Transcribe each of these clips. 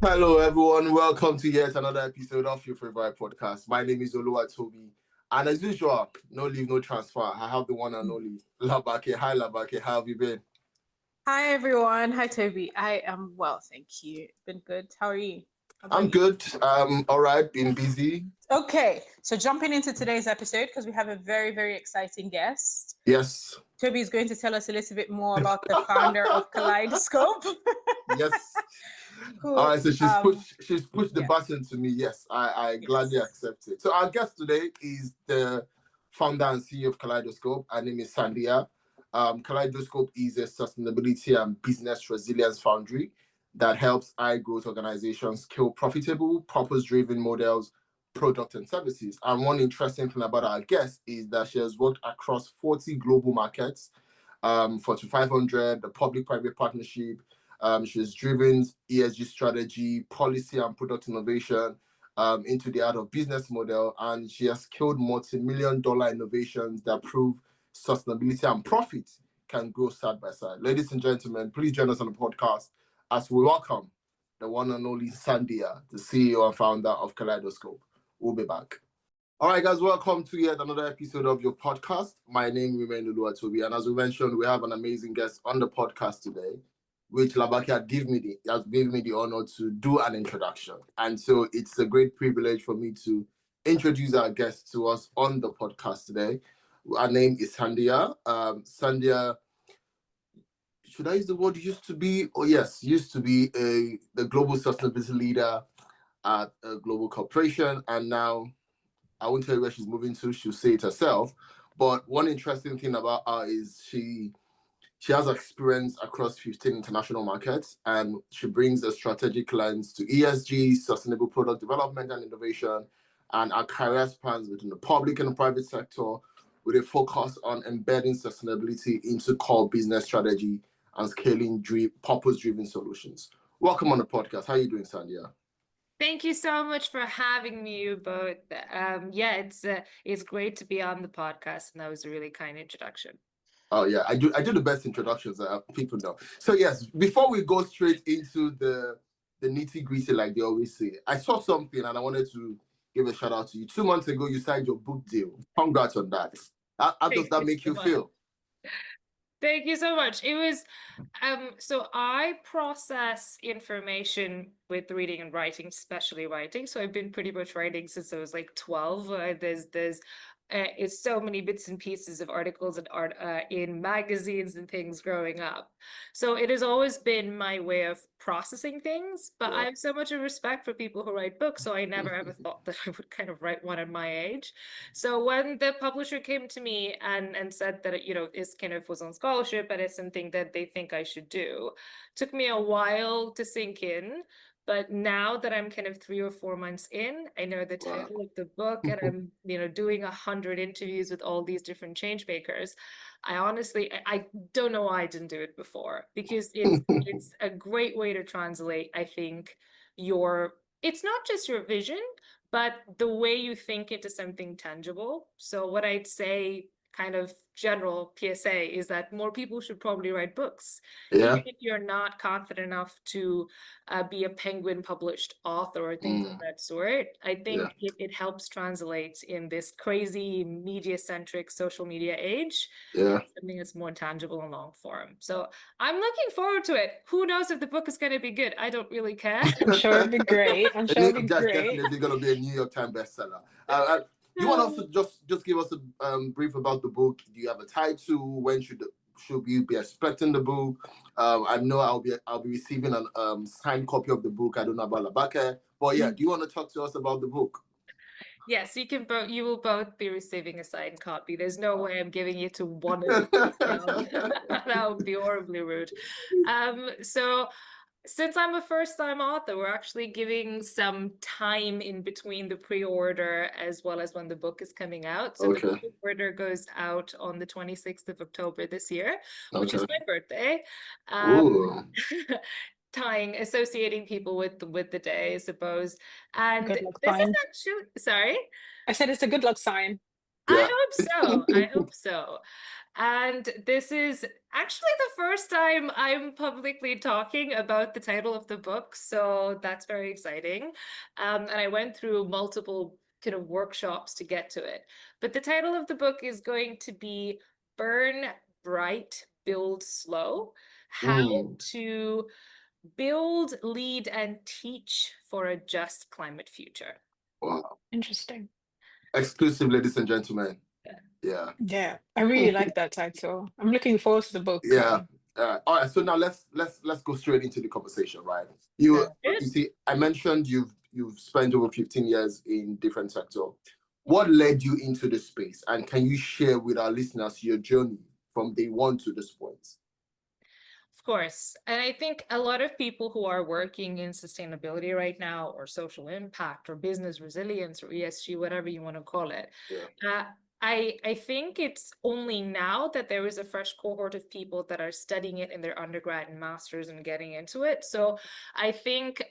Hello, everyone. Welcome to yet another episode of your favorite podcast. My name is Oluwatobi, and as usual, no leave, no transfer. I have the one and only Labake. Hi, Labake. How have you been? Hi everyone. Hi Toby. I am well, thank you. Been good. How are you? How about I'm you? good. All right. Been busy. Okay, so jumping into today's episode because we have a very, very exciting guest. Yes. Toby is going to tell us a little bit more about the founder of Kaleidoscope. Yes. Cool. All right. So she's pushed the Yeah. button to me. Yes, I gladly Yes. accept it. So our guest today is the founder and CEO of Kaleidoscope. Her name is Sandhya. Kaleidoscope is a sustainability and business resilience foundry that helps high growth organizations scale profitable, purpose driven models, products, and services. And one interesting thing about our guest is that she has worked across 40 global markets, Fortune 500, the public private partnership. She's driven ESG strategy, policy, and product innovation into the art of business model. And she has scaled multi-million dollar innovations that prove sustainability and profit can grow side by side. Ladies and gentlemen, please join us on the podcast as we welcome the one and only Sandhya, the CEO and founder of Kaleidoscope. We'll be back. All right, guys, welcome to yet another episode of your podcast. My name remains Oluwatobi, and as we mentioned, we have an amazing guest on the podcast today, which Labaki has given me the honor to do an introduction. And so it's a great privilege for me to introduce our guest to us on the podcast today. Her name is Sandhya. Sandhya, should I use the word used to be? Oh, yes, used to be the global sustainability leader at a global corporation. And now I won't tell you where she's moving to. She'll say it herself. But one interesting thing about her is she has experience across 15 international markets, and she brings a strategic lens to ESG, sustainable product development and innovation, and her career spans between the public and the private sector with a focus on embedding sustainability into core business strategy and scaling purpose-driven solutions. Welcome on the podcast. How are you doing, Sandhya? Thank you so much for having me, you both. Yeah, it's great to be on the podcast, and that was a really kind introduction. Oh yeah, I do the best introductions that people know. So yes, before we go straight into the nitty gritty, like they always say, I saw something and I wanted to give a shout out to you. 2 months ago, you signed your book deal. Congrats on that. How does that make you feel? Thank you so much. It was, so I process information with reading and writing, especially writing. So I've been pretty much writing since I was like 12. It's so many bits and pieces of articles and art in magazines and things growing up. So it has always been my way of processing things, but I have so much of respect for people who write books. So I never ever thought that I would kind of write one at my age. So when the publisher came to me and said that, this kind of was on scholarship and it's something that they think I should do, took me a while to sink in. But now that I'm kind of 3 or 4 months in, I know the title of the book, and I'm, doing 100 interviews with all these different change makers. I honestly, I don't know why I didn't do it before, because it's a great way to translate, I think, it's not just your vision, but the way you think into something tangible. So what I'd say, kind of general PSA, is that more people should probably write books. Even if you're not confident enough to be a Penguin published author or things of that sort, I think it helps translate in this crazy media centric social media age. Something that's more tangible and long form. So I'm looking forward to it. Who knows if the book is going to be good? I don't really care. I'm sure it'd be great. I'm sure it'd be That's great. definitely going to be a New York Times bestseller. You want us to just give us a brief about the book? Do you have a title? When should we be expecting the book? I know I'll be receiving a signed copy of the book. I don't know about Labake, but yeah, do you want to talk to us about the book? Yes, you will both be receiving a signed copy. There's no way I'm giving it to one of you. That would be horribly rude. So since I'm a first-time author, we're actually giving some time in between the pre-order as well as when the book is coming out. So the pre-order goes out on the 26th of October this year, which is my birthday. Associating people with the day, I suppose. And Good luck this sign. is actually, sorry? I said it's a good luck sign. I Yeah. hope so. I hope so. And this is actually the first time I'm publicly talking about the title of the book, so that's very exciting. And I went through multiple kind of workshops to get to it. But the title of the book is going to be Burn Bright, Build Slow: How Mm. to Build, Lead, and Teach for a Just Climate Future. Wow. Interesting. Exclusive, ladies and gentlemen. Yeah. Yeah, I really like that title. I'm looking forward to the book. Yeah. All right. So now let's go straight into the conversation, right? You Good. see, I mentioned you've spent over 15 years in different sector. What led you into this space, and can you share with our listeners your journey from day one to this point? Of course. And I think a lot of people who are working in sustainability right now, or social impact, or business resilience, or ESG, whatever you want to call it, Yeah. I think it's only now that there is a fresh cohort of people that are studying it in their undergrad and masters and getting into it. So I think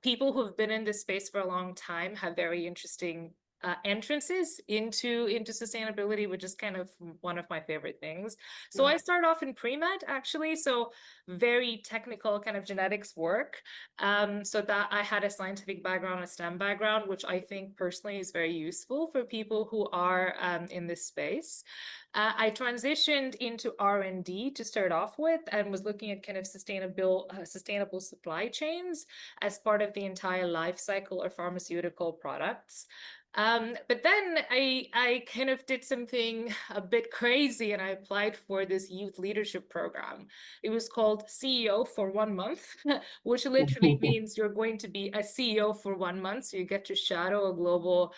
people who've been in this space for a long time have very interesting entrances into sustainability, which is kind of one of my favorite things. So I started off in pre-med, actually, so very technical kind of genetics work. So that I had a scientific background, a STEM background, which I think personally is very useful for people who are in this space. I transitioned into R&D to start off with, and was looking at kind of sustainable supply chains as part of the entire life cycle of pharmaceutical products. But then I kind of did something a bit crazy, and I applied for this youth leadership program. It was called CEO for 1 month, which literally means you're going to be a CEO for 1 month. So you get to shadow a global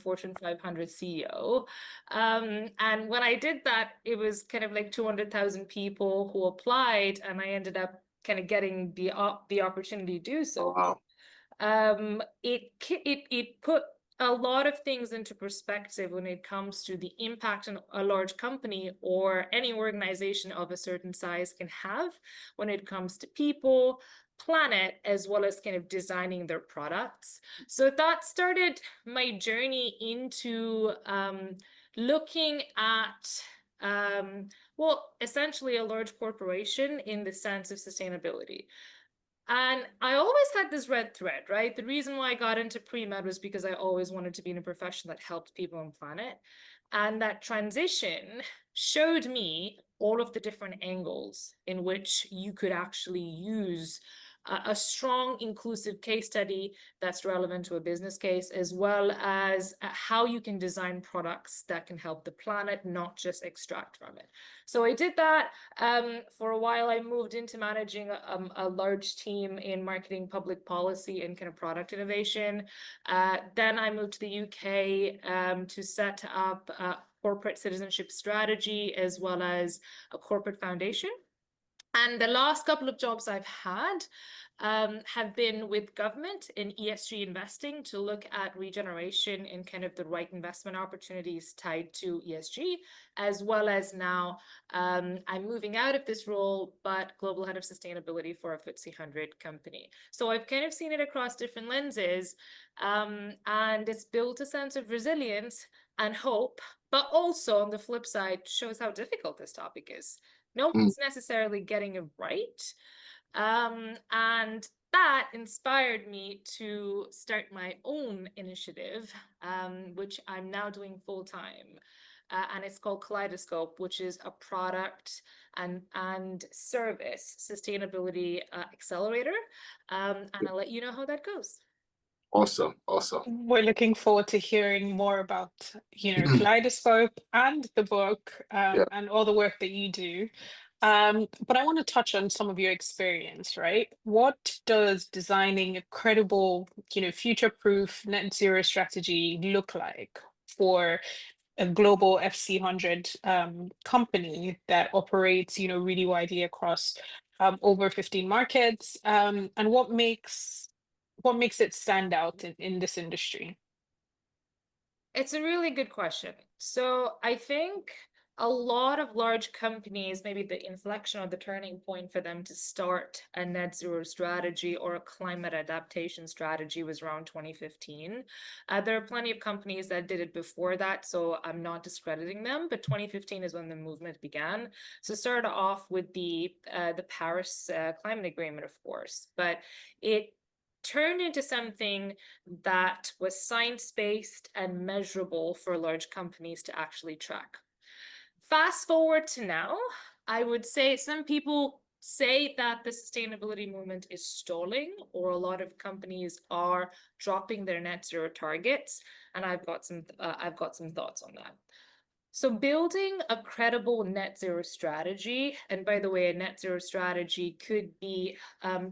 Fortune 500 CEO. And when I did that, it was kind of like 200,000 people who applied, and I ended up kind of getting the opportunity to do so. Wow. It put a lot of things into perspective when it comes to the impact a large company or any organization of a certain size can have when it comes to people, planet, as well as kind of designing their products. So that started my journey into looking at well, essentially a large corporation in the sense of sustainability. And I always had this red thread, right? The reason why I got into pre-med was because I always wanted to be in a profession that helped people and planet. And that transition showed me all of the different angles in which you could actually use a strong inclusive case study that's relevant to a business case, as well as how you can design products that can help the planet, not just extract from it. So I did that. For a while, I moved into managing a large team in marketing, public policy, and kind of product innovation. Then I moved to the UK to set up a corporate citizenship strategy, as well as a corporate foundation. And the last couple of jobs I've had have been with government in ESG investing to look at regeneration and kind of the right investment opportunities tied to ESG, as well as now I'm moving out of this role, but global head of sustainability for a FTSE 100 company. So I've kind of seen it across different lenses, and it's built a sense of resilience and hope, but also on the flip side shows how difficult this topic is. No one's necessarily getting it right. And that inspired me to start my own initiative, which I'm now doing full time. And it's called Kaleidoscope, which is a product and service sustainability accelerator. And I'll let you know how that goes. Awesome. We're looking forward to hearing more about, Kaleidoscope and the book, Yeah. and all the work that you do. But I want to touch on some of your experience, right? What does designing a credible, future-proof net zero strategy look like for a global FC 100 company that operates, really widely across over 15 markets? And what makes it stand out in this industry? It's a really good question. So I think a lot of large companies, maybe the inflection or the turning point for them to start a net zero strategy or a climate adaptation strategy was around 2015. There are plenty of companies that did it before that, so I'm not discrediting them, but 2015 is when the movement began. So it started off with the Paris Climate Agreement, of course, but it turned into something that was science-based and measurable for large companies to actually track. Fast forward to now, I would say some people say that the sustainability movement is stalling, or a lot of companies are dropping their net zero targets, and I've got some thoughts on that. So building a credible net zero strategy, and by the way, a net zero strategy could be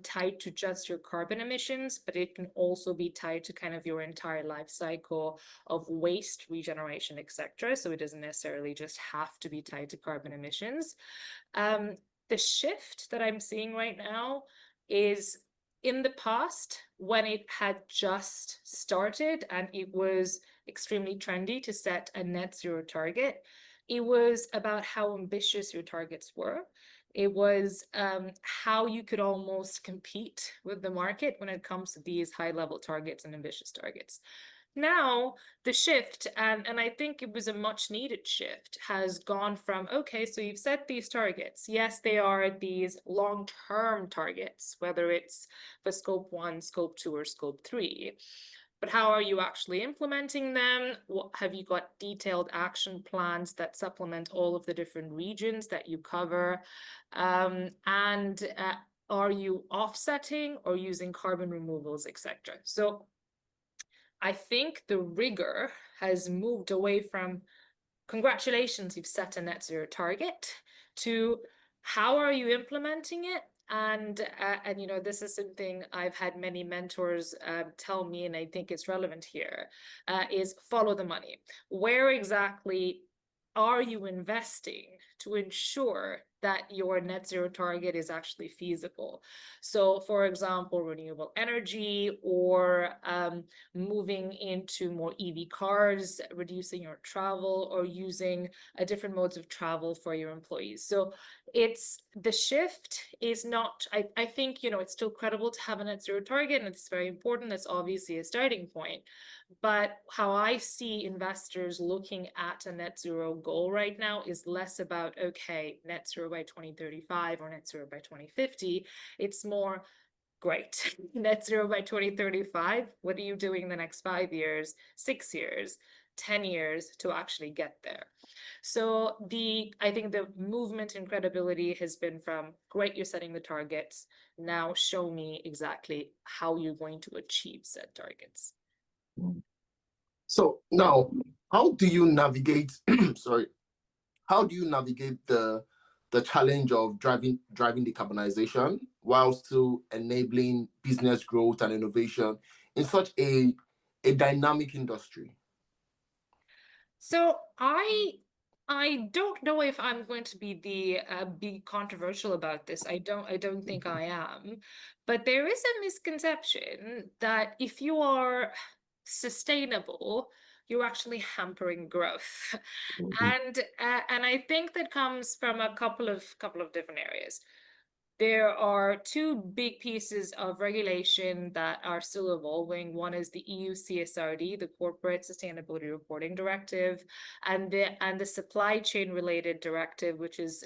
tied to just your carbon emissions, but it can also be tied to kind of your entire life cycle of waste, regeneration, etc. So it doesn't necessarily just have to be tied to carbon emissions. The shift that I'm seeing right now is, in the past, when it had just started and it was extremely trendy to set a net zero target, it was about how ambitious your targets were. It was how you could almost compete with the market when it comes to these high level targets and ambitious targets. Now, the shift, and I think it was a much needed shift, has gone from, okay, so you've set these targets. Yes, they are these long-term targets, whether it's for scope 1, scope 2, or scope 3. But how are you actually implementing them? What, have you got detailed action plans that supplement all of the different regions that you cover? Are you offsetting or using carbon removals, etc.? So I think the rigor has moved away from congratulations, you've set a net zero target, to how are you implementing it? And you know, this is something I've had many mentors tell me, and I think it's relevant here, is follow the money. Where exactly are you investing to ensure that your net zero target is actually feasible? So, for example, renewable energy, or moving into more EV cars, reducing your travel, or using different modes of travel for your employees. So it's, the shift is not, I think, you know, it's still credible to have a net zero target, and it's very important. That's obviously a starting point. But how I see investors looking at a net zero goal right now is less about, okay, net zero by 2035 or net zero by 2050. It's more, great, net zero by 2035. What are you doing the next 5 years, 6 years, 10 years to actually get there? So I think the movement in credibility has been from, great, you're setting the targets. Now show me exactly how you're going to achieve said targets. So now, how do you navigate? Sorry, how do you navigate the challenge of driving decarbonization while still enabling business growth and innovation in such a dynamic industry? So I don't know if I'm going to be controversial about this. I don't think I am, but there is a misconception that if you are sustainable, you're actually hampering growth. And I think that comes from a couple of different areas. There are two big pieces of regulation that are still evolving. One is the EU CSRD, the Corporate Sustainability Reporting Directive, and the Supply Chain Related Directive, which is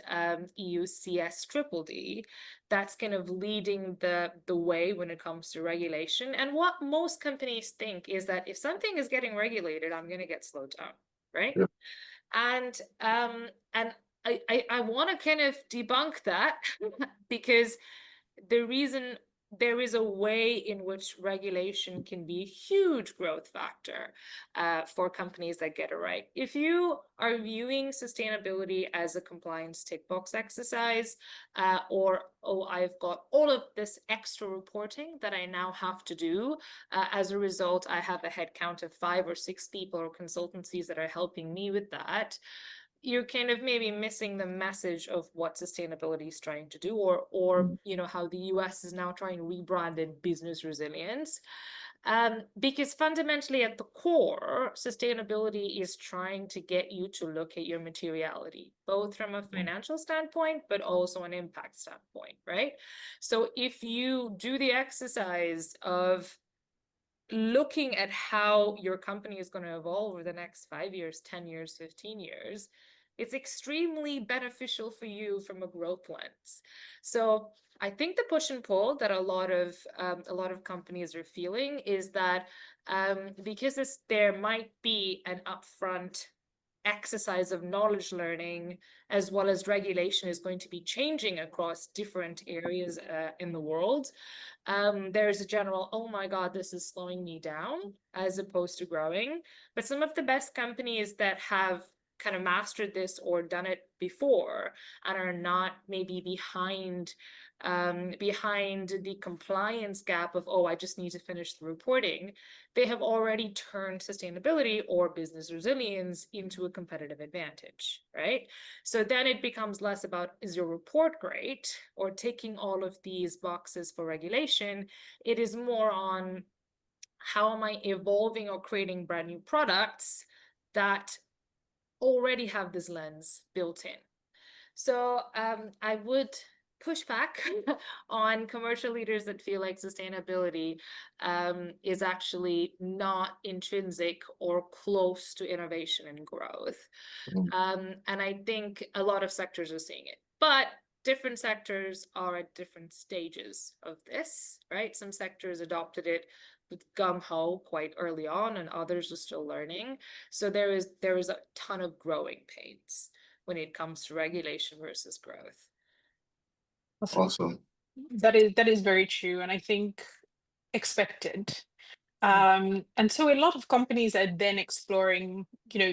EU CSDDD. That's kind of leading the way when it comes to regulation. And what most companies think is that if something is getting regulated, I'm going to get slowed down, right? Yeah. And I want to kind of debunk that because the reason, there is a way in which regulation can be a huge growth factor for companies that get it right. If you are viewing sustainability as a compliance tick box exercise, or, oh, I've got all of this extra reporting that I now have to do, as a result, I have a headcount of 5 or 6 people or consultancies that are helping me with that, you're kind of maybe missing the message of what sustainability is trying to do, or you know, how the US is now trying to rebrand it business resilience. Because fundamentally at the core, sustainability is trying to get you to look at your materiality, both from a financial standpoint, but also an impact standpoint, right? So if you do the exercise of looking at how your company is going to evolve over the next 5 years, 10 years, 15 years, it's extremely beneficial for you from a growth lens. So I think the push and pull that a lot of companies are feeling is that because there might be an upfront exercise of knowledge learning, as well as regulation is going to be changing across different areas in the world. There's a general, oh my God, this is slowing me down, as opposed to growing. But some of the best companies that have kind of mastered this or done it before and are not maybe behind the compliance gap of, oh, I just need to finish the reporting, they have already turned sustainability or business resilience into a competitive advantage, right? So then it becomes less about, is your report great or ticking all of these boxes for regulation? It is more on, how am I evolving or creating brand new products that already have this lens built in? So I would push back on commercial leaders that feel like sustainability is actually not intrinsic or close to innovation and growth. And I think a lot of sectors are seeing it, but different sectors are at different stages of this, right? Some sectors adopted it with gung-ho quite early on, and others are still learning. So there is a ton of growing pains when it comes to regulation versus growth. Awesome. That is very true, and I think expected. And so a lot of companies are then exploring,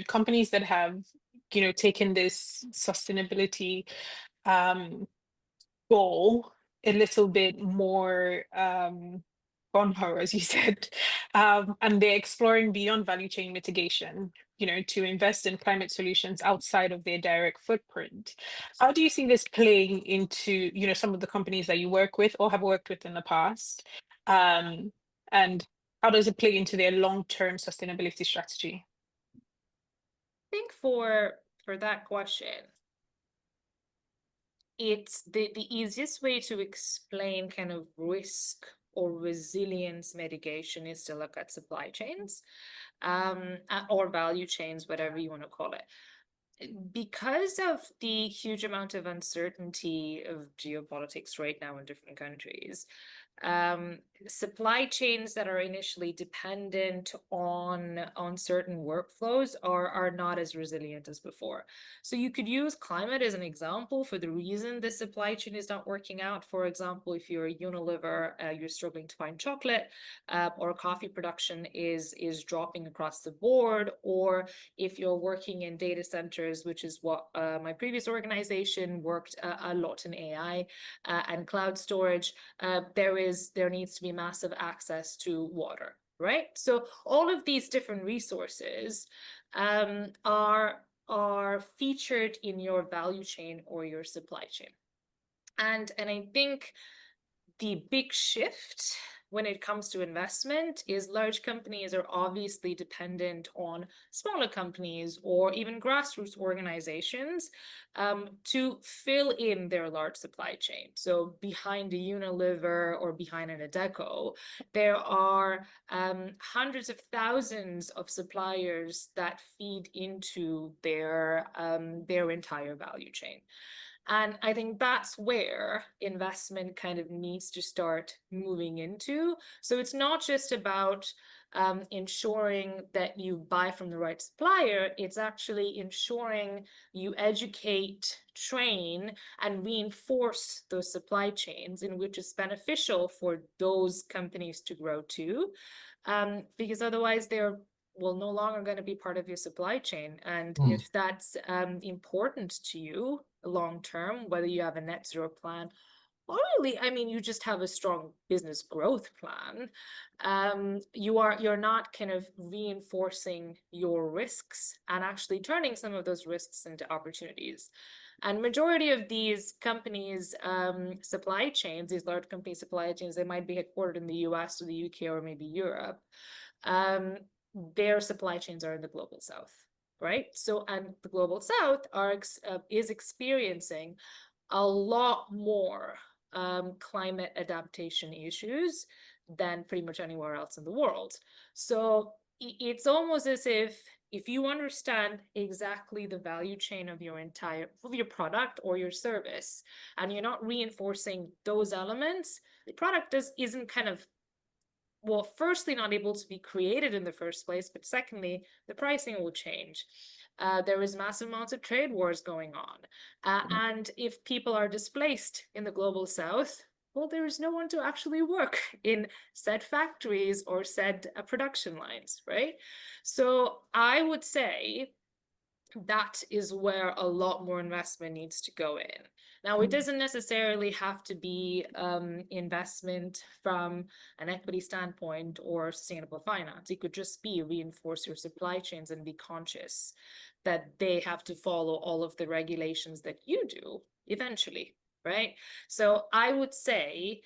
companies that have, taken this sustainability goal a little bit more gung-ho, as you said, and they're exploring beyond value chain mitigation, to invest in climate solutions outside of their direct footprint. How do you see this playing into, some of the companies that you work with or have worked with in the past? And how does it play into their long-term sustainability strategy? I think for that question, it's the easiest way to explain kind of risk or resilience mitigation is to look at supply chains or value chains, whatever you want to call it. Because of the huge amount of uncertainty of geopolitics right now in different countries, supply chains that are initially dependent on certain workflows are not as resilient as before. So you could use climate as an example for the reason the supply chain is not working out. For example, if you're a Unilever, you're struggling to find chocolate, or coffee production is dropping across the board, or if you're working in data centers, which is what my previous organization worked a lot in AI and cloud storage, there needs to be massive access to water, right? So all of these different resources are featured in your value chain or your supply chain. And I think the big shift when it comes to investment is large companies are obviously dependent on smaller companies or even grassroots organizations to fill in their large supply chain. So behind a Unilever or behind an Adecco, there are hundreds of thousands of suppliers that feed into their entire value chain. And I think that's where investment kind of needs to start moving into. So it's not just about ensuring that you buy from the right supplier, it's actually ensuring you educate, train, and reinforce those supply chains in which is beneficial for those companies to grow too. Because otherwise they're no longer going to be part of your supply chain. And if that's important to you long term, whether you have a net zero plan or really, I mean, you just have a strong business growth plan, you're not kind of reinforcing your risks and actually turning some of those risks into opportunities. And majority of these companies, supply chains, these large company supply chains, they might be headquartered in the US or the UK or maybe Europe. Their supply chains are in the global south, right? So, and the global south is experiencing a lot more climate adaptation issues than pretty much anywhere else in the world. So it's almost as if you understand exactly the value chain of your product or your service, and you're not reinforcing those elements, the product isn't kind of, well, firstly, not able to be created in the first place, but secondly, the pricing will change. There is massive amounts of trade wars going on. And if people are displaced in the global south, well, there is no one to actually work in said factories or said production lines, right? So I would say that is where a lot more investment needs to go in. Now, it doesn't necessarily have to be investment from an equity standpoint or sustainable finance. It could just be reinforce your supply chains and be conscious that they have to follow all of the regulations that you do eventually, right? So I would say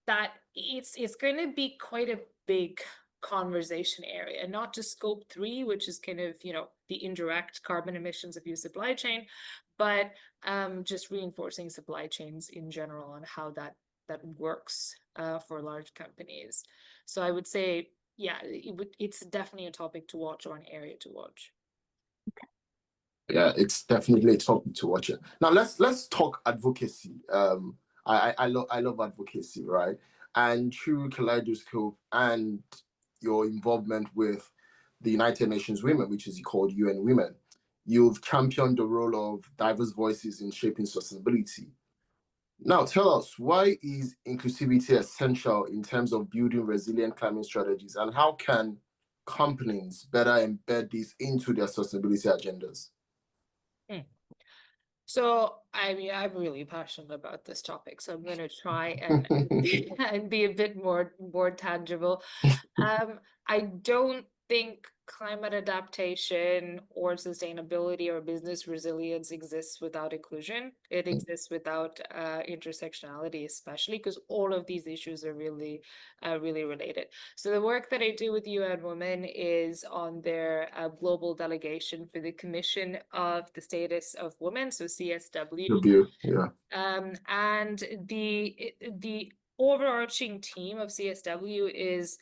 that it's going to be quite a big conversation area, not just scope 3, which is kind of, you know, the indirect carbon emissions of your supply chain, but just reinforcing supply chains in general and how that works for large companies. So I would say, yeah, it's definitely a topic to watch or an area to watch. Yeah, it's definitely a topic to watch. Now let's talk advocacy. I love advocacy, right? And through Kaleidoscope and your involvement with the United Nations Women, which is called UN Women, you've championed the role of diverse voices in shaping sustainability. Now, tell us, why is inclusivity essential in terms of building resilient climate strategies, and how can companies better embed this into their sustainability agendas? So, I mean, I'm really passionate about this topic, so I'm going to try and be a bit more tangible. I don't think climate adaptation or sustainability or business resilience exists without inclusion. It exists without intersectionality, especially because all of these issues are really related. So the work that I do with UN Women is on their global delegation for the Commission of the Status of Women, so CSW. Yeah. And the overarching team of CSW is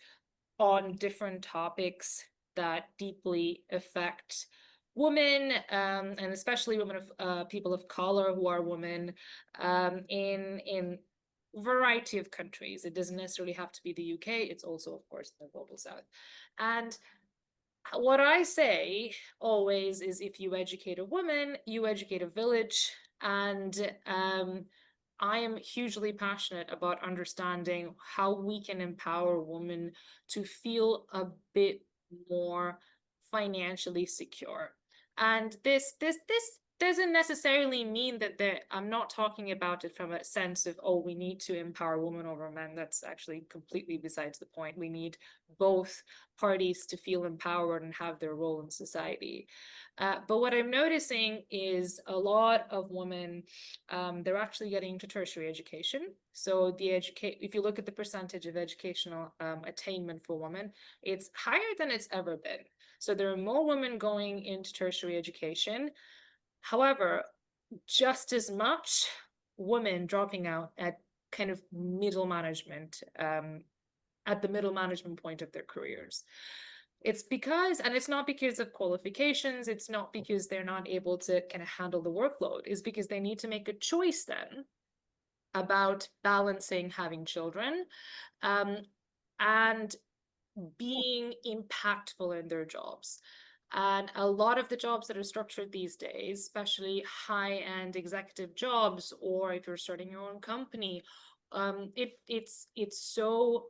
on different topics that deeply affect women, and especially women of people of color who are women, in variety of countries. It doesn't necessarily have to be the UK. It's also, of course, in the global south. And what I say always is, if you educate a woman, you educate a village. And I am hugely passionate about understanding how we can empower women to feel a bit more financially secure. And this doesn't necessarily mean that I'm not talking about it from a sense of, oh, we need to empower women over men. That's actually completely besides the point. We need both parties to feel empowered and have their role in society. But what I'm noticing is a lot of women, they're actually getting into tertiary education. So if you look at the percentage of educational attainment for women, it's higher than it's ever been. So there are more women going into tertiary education. However, just as much women dropping out at kind of middle management, at the middle management point of their careers. It's because, and it's not because of qualifications, it's not because they're not able to kind of handle the workload, it's because they need to make a choice then about balancing having children and being impactful in their jobs. And a lot of the jobs that are structured these days, especially high-end executive jobs, or if you're starting your own company, it's so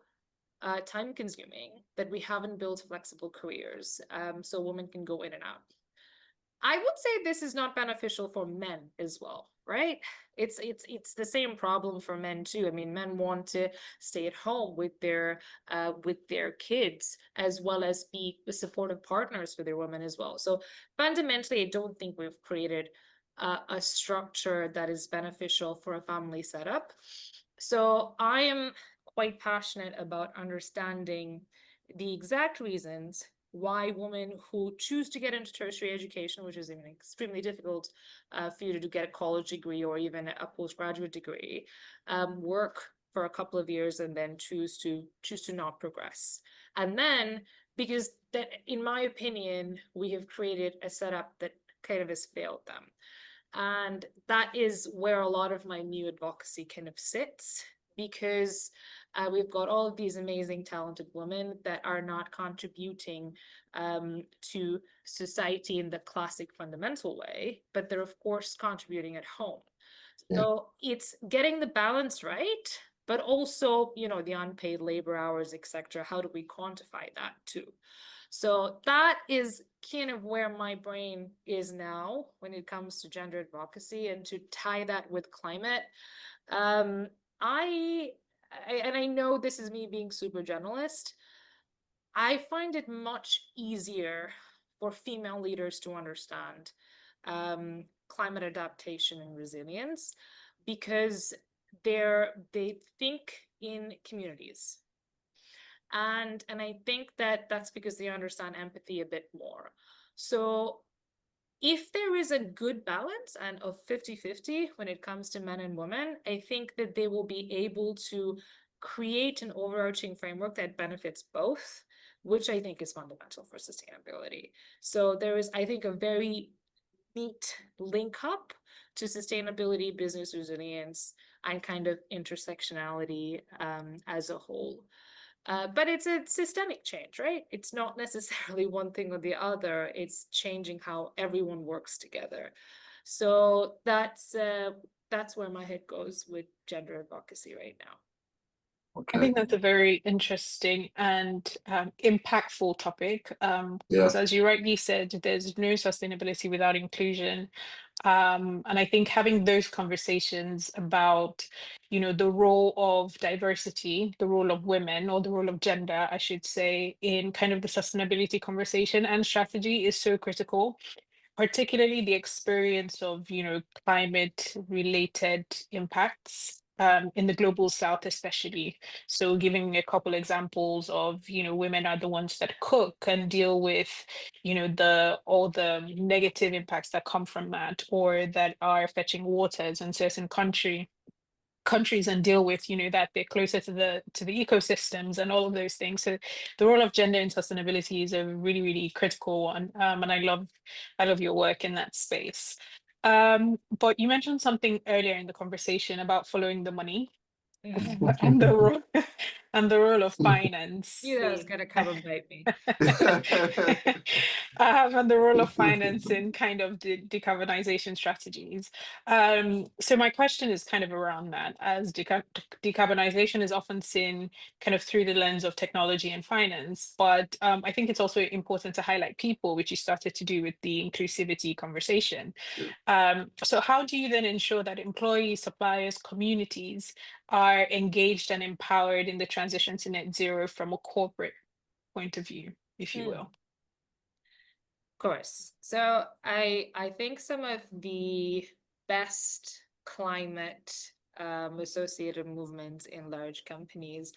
time consuming that we haven't built flexible careers so women can go in and out. I would say this is not beneficial for men as well, right? It's the same problem for men too. I mean, men want to stay at home with their kids, as well as be supportive partners for their women as well. So fundamentally, I don't think we've created a structure that is beneficial for a family setup. So I am quite passionate about understanding the exact reasons why women who choose to get into tertiary education, which is extremely difficult for you to get a college degree or even a postgraduate degree, work for a couple of years and then choose to not progress. And then, because that, in my opinion, we have created a setup that kind of has failed them. And that is where a lot of my new advocacy kind of sits, because we've got all of these amazing, talented women that are not contributing to society in the classic fundamental way, but they're, of course, contributing at home. Yeah. So it's getting the balance right, but also, you know, the unpaid labor hours, etc. How do we quantify that too? So that is kind of where my brain is now when it comes to gender advocacy, and to tie that with climate. I know this is me being super generalist. I find it much easier for female leaders to understand climate adaptation and resilience, because they think in communities. And I think that that's because they understand empathy a bit more. So if there is a good balance and of 50-50 when it comes to men and women, I think that they will be able to create an overarching framework that benefits both, which I think is fundamental for sustainability. So there is, I think, a very neat link up to sustainability, business resilience, and kind of intersectionality as a whole. But it's a systemic change, right? It's not necessarily one thing or the other. It's changing how everyone works together. So that's where my head goes with gender advocacy right now. I Okay. think that's a very interesting and impactful topic, Yeah. because as you rightly said, there's no sustainability without inclusion. And I think having those conversations about, you know, the role of diversity, the role of women, or the role of gender, I should say, in kind of the sustainability conversation and strategy is so critical, particularly the experience of, you know, climate related impacts in the global south especially. So giving a couple examples of, you know, women are the ones that cook and deal with, you know, all the negative impacts that come from that, or that are fetching waters in certain countries and deal with, you know, that they're closer to the ecosystems and all of those things. So the role of gender in sustainability is a really, really critical one, and I love your work in that space. But you mentioned something earlier in the conversation about following the money, and the role and the role of finance You know, it's in gonna come and bite me. and the role of finance in kind of decarbonization strategies. So my question is kind of around that, as decarbonization is often seen kind of through the lens of technology and finance, but I think it's also important to highlight people, which you started to do with the inclusivity conversation. So how do you then ensure that employees, suppliers, communities are engaged and empowered in the transition to net zero from a corporate point of view, if you will? Of course. So I think some of the best climate associated movements in large companies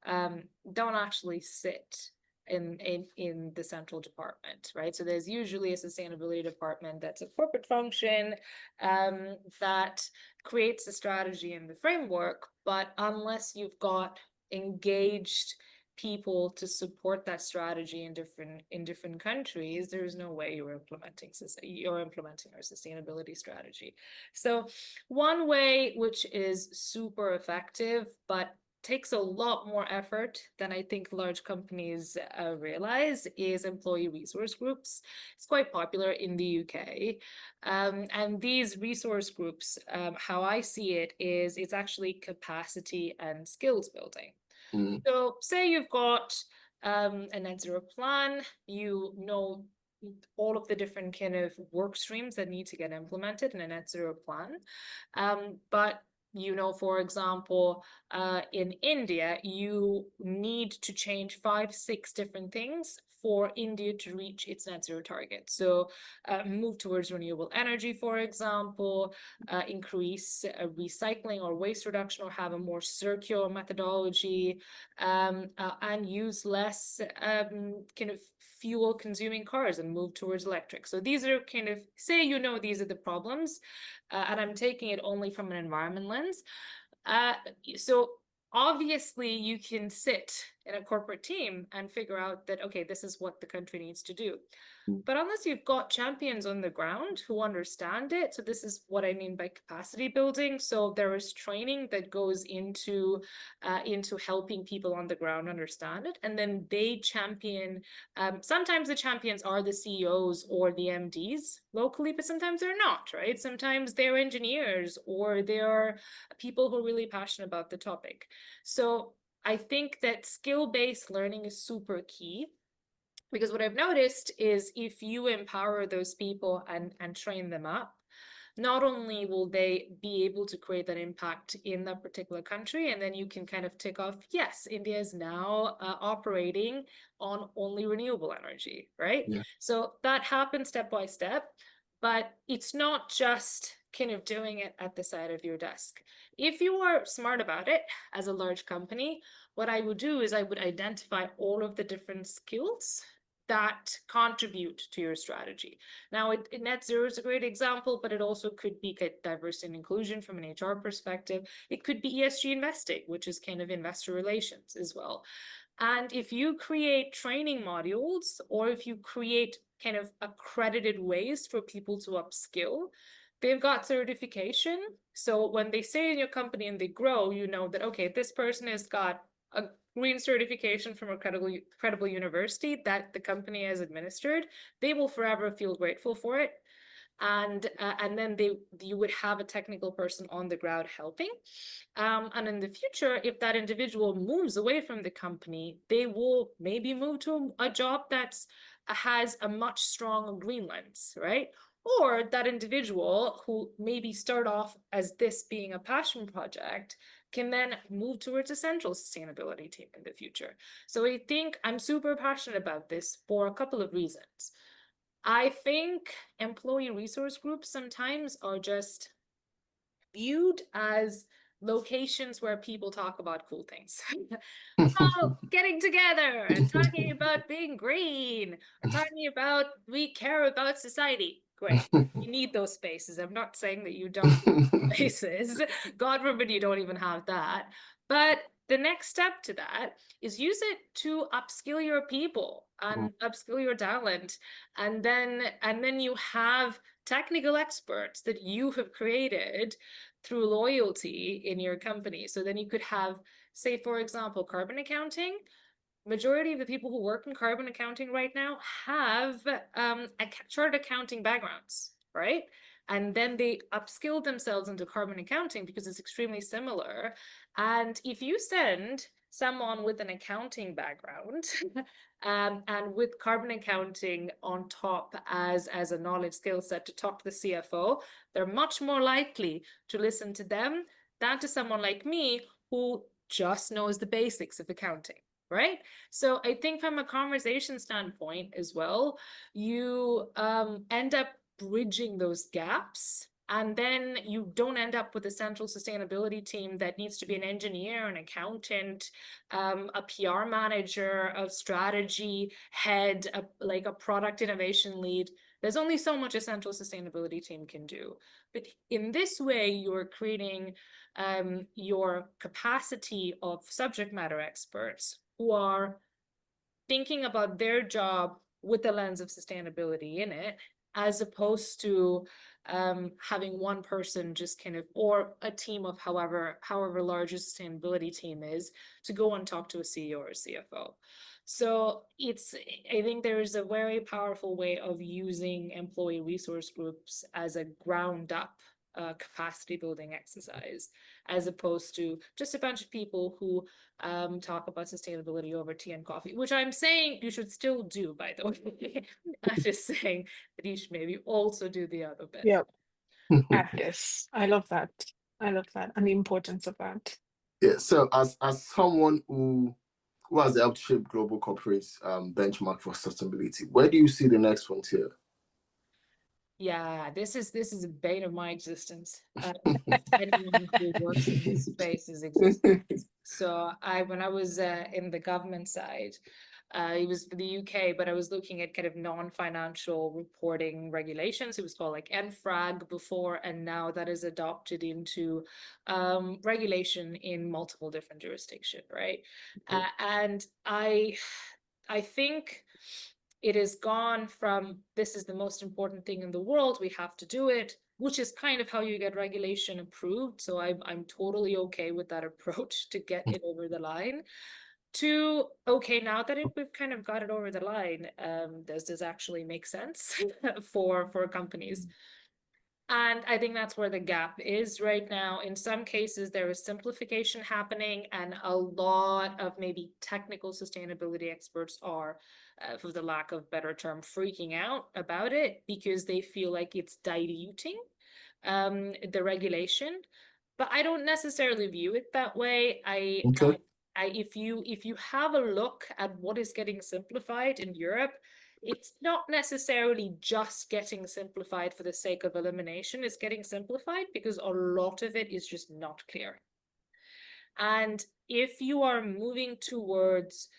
don't actually sit in the central department, right? So there's usually a sustainability department that's a corporate function that creates a strategy and the framework, but unless you've got engaged people to support that strategy in different countries, there is no way you're implementing our sustainability strategy. So one way which is super effective but takes a lot more effort than I think large companies realize is employee resource groups. It's quite popular in the UK. And these resource groups, how I see it is it's actually capacity and skills building. So say you've got a net zero plan, you know all of the different kind of work streams that need to get implemented in a net zero plan. But you know, for example, in India, you need to change 5-6 different things for India to reach its net zero target. So move towards renewable energy, for example, increase recycling or waste reduction, or have a more circular methodology, and use less kind of fuel consuming cars and move towards electric. So these are kind of, say, you know, these are the problems, and I'm taking it only from an environment lens. So obviously you can sit in a corporate team and figure out that, okay, this is what the country needs to do. But unless you've got champions on the ground who understand it, so this is what I mean by capacity building. So there is training that goes into helping people on the ground understand it, and then they champion. Sometimes the champions are the CEOs or the MDs locally, but sometimes they're not, right? Sometimes they're engineers or they're people who are really passionate about the topic. So I think that skill-based learning is super key. Because what I've noticed is if you empower those people and train them up, not only will they be able to create that impact in that particular country, and then you can kind of tick off, yes, India is now operating on only renewable energy, right? Yeah. So that happens step by step, but it's not just kind of doing it at the side of your desk. If you are smart about it as a large company, what I would do is I would identify all of the different skills that contribute to your strategy. Now, net zero is a great example, but it also could be diversity and inclusion from an HR perspective. It could be ESG investing, which is kind of investor relations as well. And if you create training modules, or if you create kind of accredited ways for people to upskill, they've got certification. So when they stay in your company and they grow, you know that, okay, this person has got a green certification from a credible university that the company has administered. They will forever feel grateful for it. And then you would have a technical person on the ground helping. And in the future, if that individual moves away from the company, they will maybe move to a job that has a much stronger green lens, right? Or that individual who maybe start off as this being a passion project can then move towards a central sustainability team in the future. So I think I'm super passionate about this for a couple of reasons. I think employee resource groups sometimes are just viewed as locations where people talk about cool things. Oh, getting together and talking about being green, or talking about we care about society. Great. You need those spaces. I'm not saying that you don't need spaces. God forbid you don't even have that. But the next step to that is use it to upskill your people and upskill your talent. And then you have technical experts that you have created through loyalty in your company. So then you could have, say, for example, carbon accounting. Majority of the people who work in carbon accounting right now have chartered accounting backgrounds, right? And then they upskill themselves into carbon accounting because it's extremely similar. And if you send someone with an accounting background and with carbon accounting on top as a knowledge skill set to talk to the CFO, they're much more likely to listen to them than to someone like me who just knows the basics of accounting, right? So I think from a conversation standpoint as well, you end up bridging those gaps, and then you don't end up with a central sustainability team that needs to be an engineer, an accountant, a PR manager, a strategy head, like a product innovation lead. There's only so much a central sustainability team can do. But in this way, you're creating your capacity of subject matter experts who are thinking about their job with the lens of sustainability in it, as opposed to having one person just kind of, or a team of however large a sustainability team is, to go and talk to a CEO or a CFO. So I think there is a very powerful way of using employee resource groups as a ground up capacity building exercise, as opposed to just a bunch of people who talk about sustainability over tea and coffee, which I'm saying you should still do, by the way. I'm just saying that you should maybe also do the other bit. Yep. Practice. I love that. I love that, and the importance of that. Yeah. So as someone who who has helped shape global corporate benchmark for sustainability. Where do you see the next frontier? Yeah, this is a bane of my existence. Anyone who works in this space is existence. So when I was in the government side, it was for the UK, but I was looking at kind of non-financial reporting regulations. It was called like NFRAG before, and now that is adopted into regulation in multiple different jurisdictions, right? Okay. And I think it has gone from this is the most important thing in the world, we have to do it, which is kind of how you get regulation approved. So I'm totally okay with that approach to get it over the line. To okay, now that we've kind of got it over the line, does this actually make sense for companies? And I think that's where the gap is right now. In some cases, there is simplification happening, and a lot of maybe technical sustainability experts are, for the lack of better term, freaking out about it because they feel like it's diluting the regulation. But I don't necessarily view it that way. Okay. If you have a look at what is getting simplified in Europe, it's not necessarily just getting simplified for the sake of elimination. It's getting simplified because a lot of it is just not clear. And if you are moving towards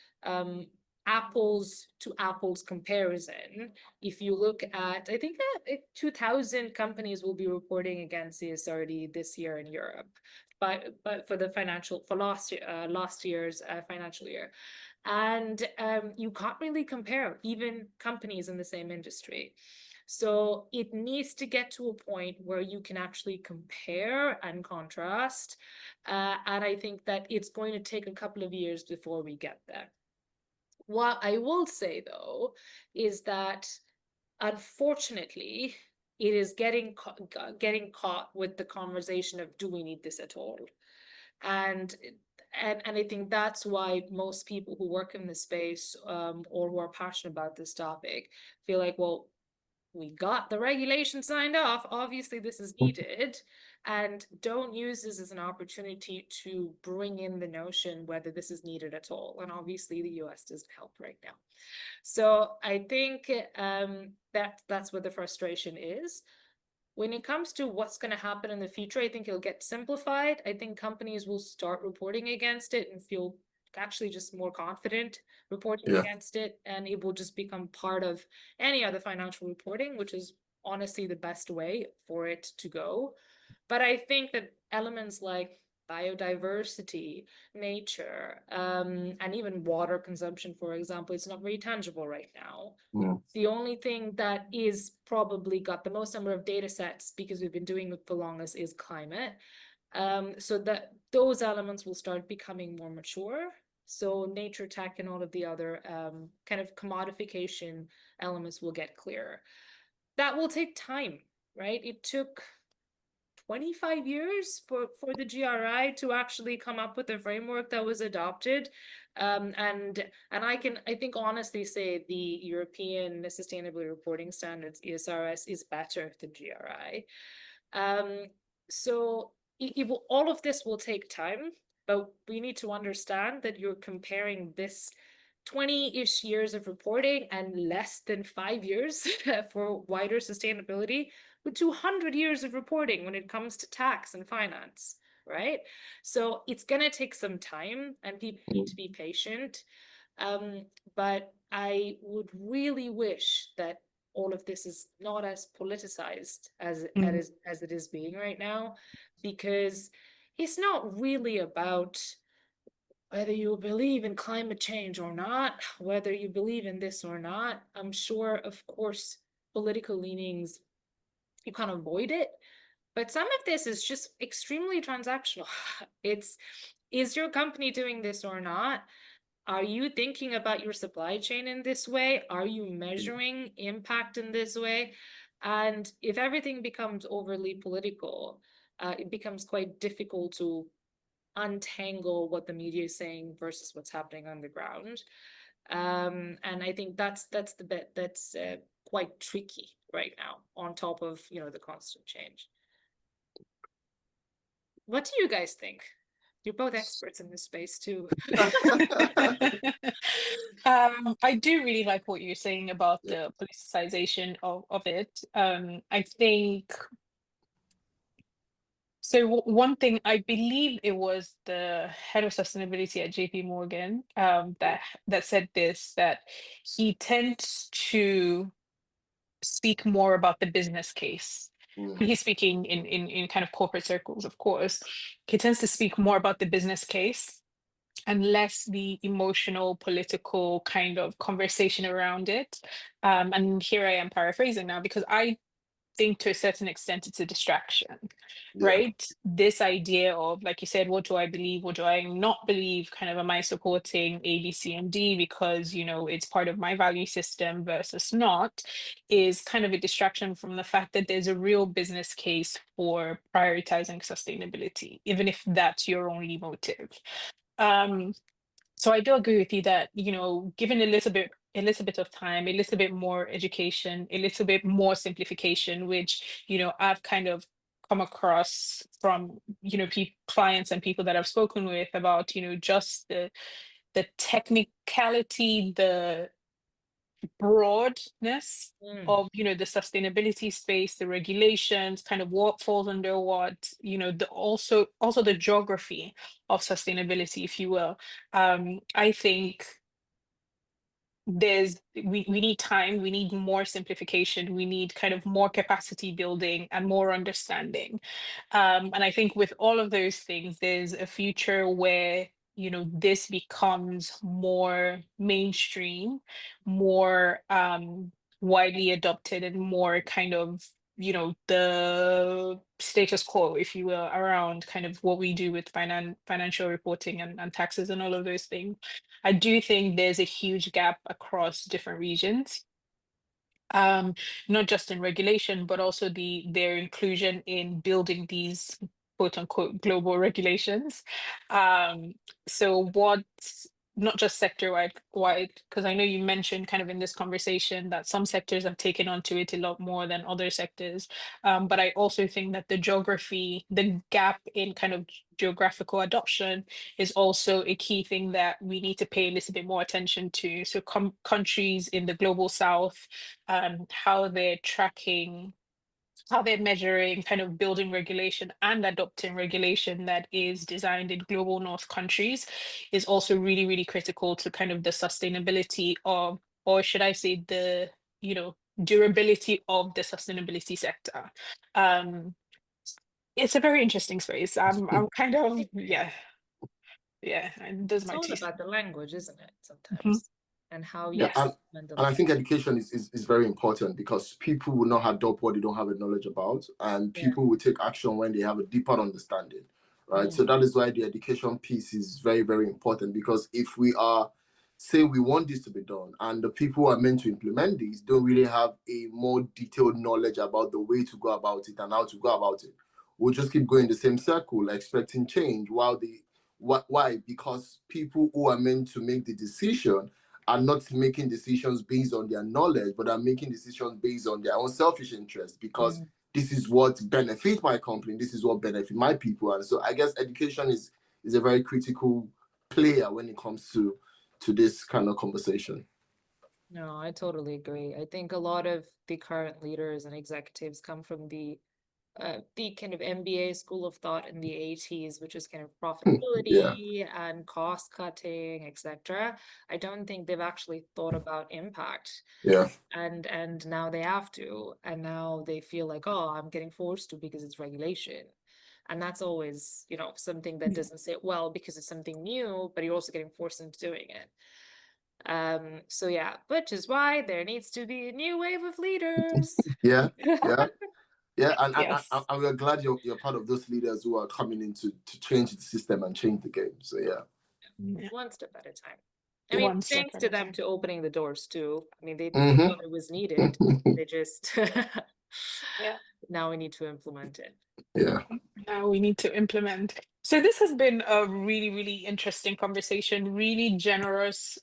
apples to apples comparison, if you look at, I think 2,000 companies will be reporting against CSRD this year in Europe, but for the last year's financial year. And you can't really compare even companies in the same industry. So it needs to get to a point where you can actually compare and contrast. And I think that it's going to take a couple of years before we get there. What I will say, though, is that unfortunately, it is getting caught with the conversation of, do we need this at all? And I think that's why most people who work in this space or who are passionate about this topic feel like, well, we got the regulation signed off, obviously this is needed, and don't use this as an opportunity to bring in the notion whether this is needed at all. And obviously the US doesn't help right now. So I think that's where the frustration is. When it comes to what's going to happen in the future, I think it'll get simplified. I think companies will start reporting against it and feel actually just more confident reporting against it, and it will just become part of any other financial reporting, which is honestly the best way for it to go. But I think that elements like biodiversity, nature, and even water consumption, for example, it's not very tangible right now. Yeah. The only thing that is probably got the most number of data sets, because we've been doing it the longest, is climate. So that those elements will start becoming more mature. So nature tech and all of the other kind of commodification elements will get clearer. That will take time, right? It took 25 years for the GRI to actually come up with a framework that was adopted. And I think honestly say the European Sustainability Reporting Standards, ESRS, is better than GRI. So all of this will take time, but we need to understand that you're comparing this 20-ish years of reporting and less than 5 years for wider sustainability with 200 years of reporting when it comes to tax and finance, right? So it's going to take some time and people need to be patient. But I would really wish that all of this is not as politicized as it is being right now, because it's not really about whether you believe in climate change or not, whether you believe in this or not. I'm sure, of course, political leanings, you can't avoid it, but some of this is just extremely transactional. Is your company doing this or not? Are you thinking about your supply chain in this way? Are you measuring impact in this way? And if everything becomes overly political, it becomes quite difficult to untangle what the media is saying versus what's happening on the ground. And I think that's the bit that's quite tricky right now, on top of the constant change. What do you guys think? You're both experts in this space too. I do really like what you're saying about the politicization of it. I think so. One thing, I believe it was the head of sustainability at JP Morgan, that said this, that he tends to speak more about the business case. He's speaking in kind of corporate circles, of course. He tends to speak more about the business case and less the emotional, political kind of conversation around it. And here I am paraphrasing now, because I think to a certain extent it's a distraction, right? This idea of, like you said, what do I believe, what do I not believe, kind of, am I supporting A, B, C, and D because, it's part of my value system versus not, is kind of a distraction from the fact that there's a real business case for prioritizing sustainability, even if that's your only motive. So I do agree with you that, given a little bit of time, a little bit more education, a little bit more simplification, which, I've kind of come across from, clients and people that I've spoken with about, just the technicality, the broadness of, the sustainability space, the regulations, kind of what falls under what, the also the geography of sustainability, if you will. I think we need time, we need more simplification, we need kind of more capacity building and more understanding. And I think with all of those things, there's a future where, this becomes more mainstream, more widely adopted, and more kind of, the status quo, if you will, around kind of what we do with financial reporting and taxes and all of those things. I do think there's a huge gap across different regions, not just in regulation, but also their inclusion in building these quote unquote global regulations. So what, not just sector wide, because I know you mentioned kind of in this conversation that some sectors have taken onto it a lot more than other sectors. But I also think that the gap in kind of geographical adoption is also a key thing that we need to pay a little bit more attention to. So countries in the global south, how they're tracking, how they're measuring, kind of building regulation and adopting regulation that is designed in global north countries, is also really, really critical to kind of the sustainability of, or should I say the, durability of the sustainability sector. It's a very interesting space. I'm kind of, yeah, and those are It's my all two about the language, isn't it, cents. sometimes? And how you Yeah, Yes. and I think education is very important, because people will not adopt what they don't have a knowledge about, and people will take action when they have a deeper understanding, right? So that is why the education piece is very, very important, because if we are, say we want this to be done, and the people who are meant to implement this don't really have a more detailed knowledge about the way to go about it and how to go about it, we'll just keep going the same circle, expecting change, while why? Because people who are meant to make the decision are not making decisions based on their knowledge, but are making decisions based on their own selfish interest, because this is what benefits my company, this is what benefits my people. And so I guess education is a very critical player when it comes to this kind of conversation. No, I totally agree. I think a lot of the current leaders and executives come from the kind of MBA school of thought in the 80s, which is kind of profitability and cost cutting, etc. I don't think they've actually thought about impact. And now they have to, and now they feel like, oh, I'm getting forced to because it's regulation. And that's always, something that doesn't sit well, because it's something new, but you're also getting forced into doing it. So yeah, which is why there needs to be a new wave of leaders. Yeah, and Yes. we're glad you're part of those leaders who are coming in to change the system and change the game. So One step at a time. I mean, thanks to them to opening the doors too. I mean, they thought it was needed. They just now we need to implement it. Now we need to implement. So this has been a really, really interesting conversation, really generous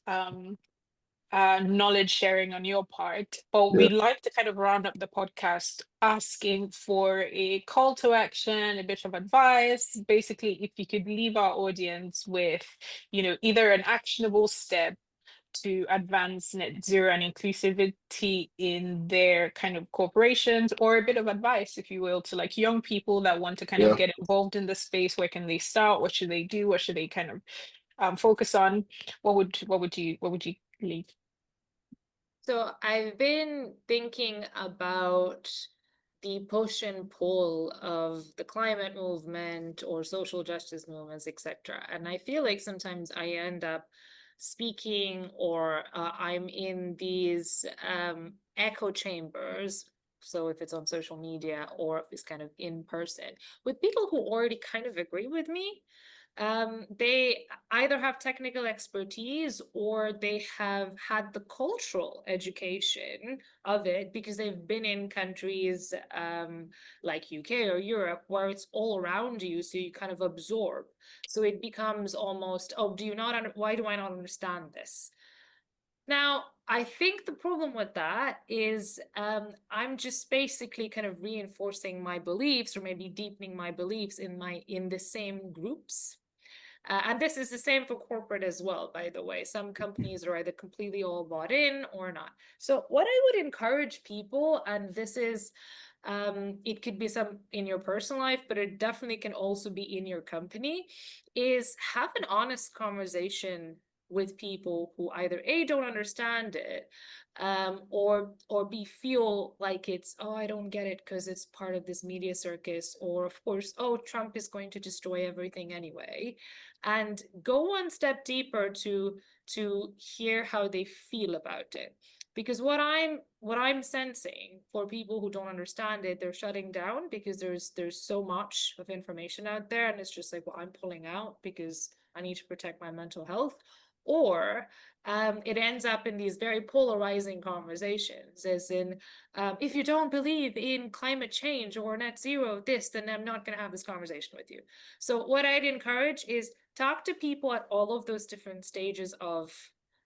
knowledge sharing on your part, but Yeah. we'd like to kind of round up the podcast asking for a call to action, a bit of advice. Basically, if you could leave our audience with, either an actionable step to advance net zero and inclusivity in their kind of corporations, or a bit of advice, if you will, to like young people that want to kind of Yeah. get involved in the space. Where can they start? What should they do? What should they kind of focus on? What would you leave? So I've been thinking about the push and pull of the climate movement or social justice movements, etc. And I feel like sometimes I end up speaking, or I'm in these echo chambers. So if it's on social media or if it's kind of in person with people who already kind of agree with me. They either have technical expertise or they have had the cultural education of it because they've been in countries like UK or Europe where it's all around you, so you kind of absorb. So it becomes almost, oh, why do I not understand this? Now, I think the problem with that is I'm just basically kind of reinforcing my beliefs or maybe deepening my beliefs in the same groups. And this is the same for corporate as well, by the way. Some companies are either completely all bought in or not. So what I would encourage people, and this is, it could be some in your personal life, but it definitely can also be in your company, is have an honest conversation with people who either A, don't understand it, or B, feel like it's, oh, I don't get it because it's part of this media circus, or of course, oh, Trump is going to destroy everything anyway, and go one step deeper to hear how they feel about it. Because what I'm sensing for people who don't understand it, they're shutting down because there's so much of information out there, and it's just like, well, I'm pulling out because I need to protect my mental health. Or it ends up in these very polarizing conversations, as in, if you don't believe in climate change or net zero, then I'm not going to have this conversation with you. So what I'd encourage is talk to people at all of those different stages of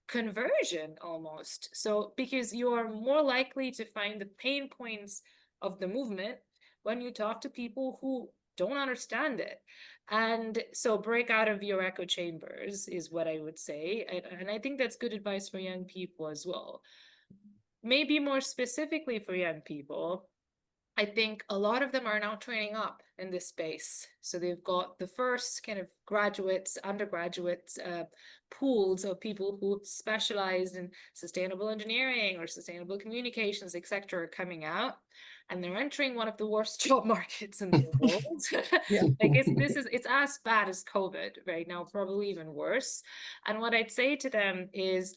conversion almost. So because you are more likely to find the pain points of the movement when you talk to people who don't understand it. And so break out of your echo chambers is what I would say. And I think that's good advice for young people as well. Maybe more specifically for young people, I think a lot of them are now training up in this space. So they've got the first kind of graduates, undergraduates, pools of people who specialize in sustainable engineering or sustainable communications, etc., coming out. And they're entering one of the worst job markets in the world. Yeah. Like it's as bad as COVID right now, probably even worse. And what I'd say to them is,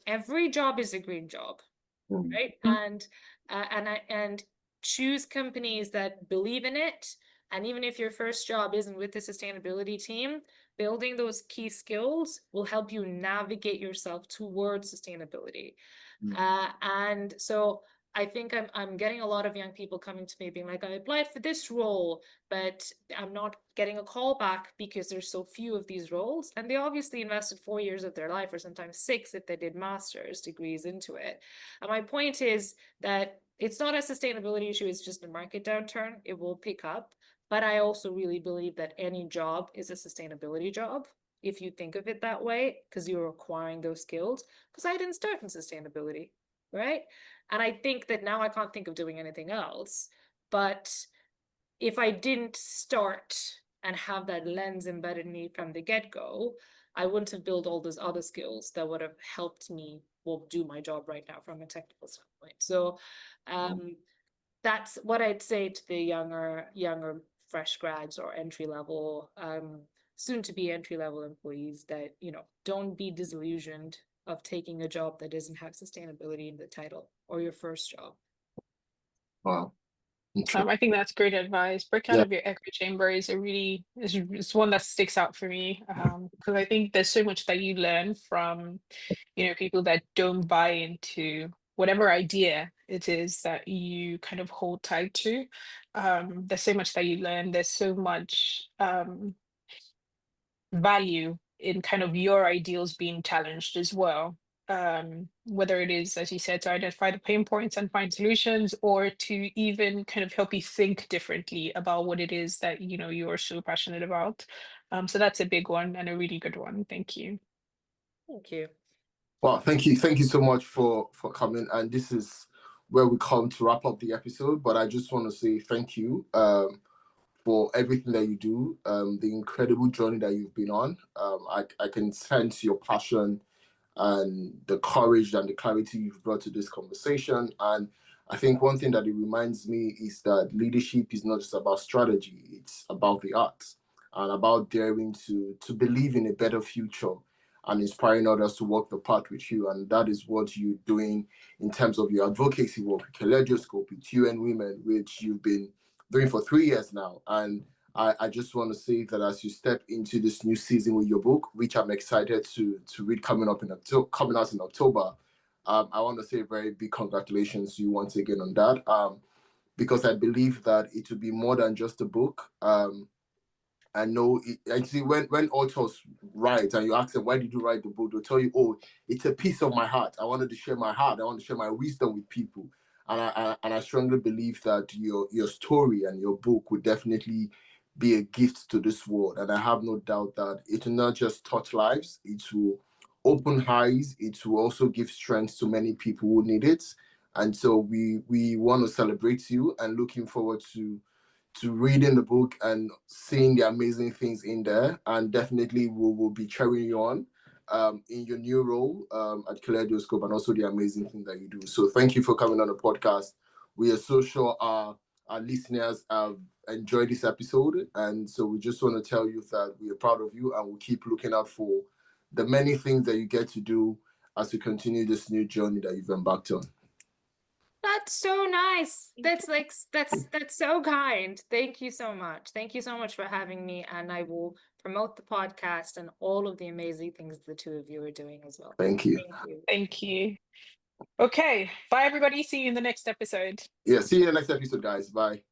every job is a green job, right? And choose companies that believe in it. And even if your first job isn't with the sustainability team, building those key skills will help you navigate yourself towards sustainability. And so I think I'm getting a lot of young people coming to me being like, I applied for this role, but I'm not getting a call back because there's so few of these roles. And they obviously invested 4 years of their life, or sometimes 6 if they did master's degrees into it. And my point is that it's not a sustainability issue, it's just a market downturn. It will pick up. But I also really believe that any job is a sustainability job, if you think of it that way, because you're acquiring those skills. Because I didn't start in sustainability, right? And I think that now I can't think of doing anything else. But if I didn't start and have that lens embedded in me from the get-go, I wouldn't have built all those other skills that would have helped me do my job right now from a technical standpoint. So that's what I'd say to the younger fresh grads or entry level, soon to be entry level employees, that, don't be disillusioned of taking a job that doesn't have sustainability in the title, or your first job. Wow. I think that's great advice. Break out Yeah. of your echo chamber is is one that sticks out for me, because I think there's so much that you learn from, people that don't buy into whatever idea it is that you kind of hold tight to. There's so much that you learn. There's so much value in kind of your ideals being challenged as well. whether it is, as you said, to identify the pain points and find solutions, or to even kind of help you think differently about what it is that, you know, you are so passionate about. So that's a big one and a really good one. Thank you. Thank you. Well, thank you so much for coming. And this is where we come to wrap up the episode. But I just want to say thank you for everything that you do, the incredible journey that you've been on. I can sense your passion and the courage and the clarity you've brought to this conversation. And I think one thing that it reminds me is that leadership is not just about strategy, it's about the arts and about daring to believe in a better future and inspiring others to walk the path with you. And that is what you're doing in terms of your advocacy work with Kaleidoscope, with UN Women, which you've been doing for 3 years now. And I just want to say that as you step into this new season with your book, which I'm excited to read coming out in October, I want to say a very big congratulations to you once again on that, because I believe that it will be more than just a book. I know actually when authors write and you ask them, why did you write the book? They'll tell you, oh, it's a piece of my heart. I wanted to share my heart. I want to share my wisdom with people. And I strongly believe that your story and your book would definitely be a gift to this world. And I have no doubt that it will not just touch lives, it will open eyes, it will also give strength to many people who need it. And so we want to celebrate you and looking forward to reading the book and seeing the amazing things in there. And definitely we will be cheering you on in your new role at Kaleidoscope and also the amazing thing that you do. So thank you for coming on the podcast. We are so sure our listeners have enjoyed this episode. And so we just want to tell you that we are proud of you and we'll keep looking out for the many things that you get to do as you continue this new journey that you've embarked on. That's so nice. That's so kind. Thank you so much. Thank you so much for having me. And I will promote the podcast and all of the amazing things the two of you are doing as well. Thank you. Thank you. Thank you. Okay. Bye, everybody. See you in the next episode. Yeah, see you in the next episode, guys. Bye.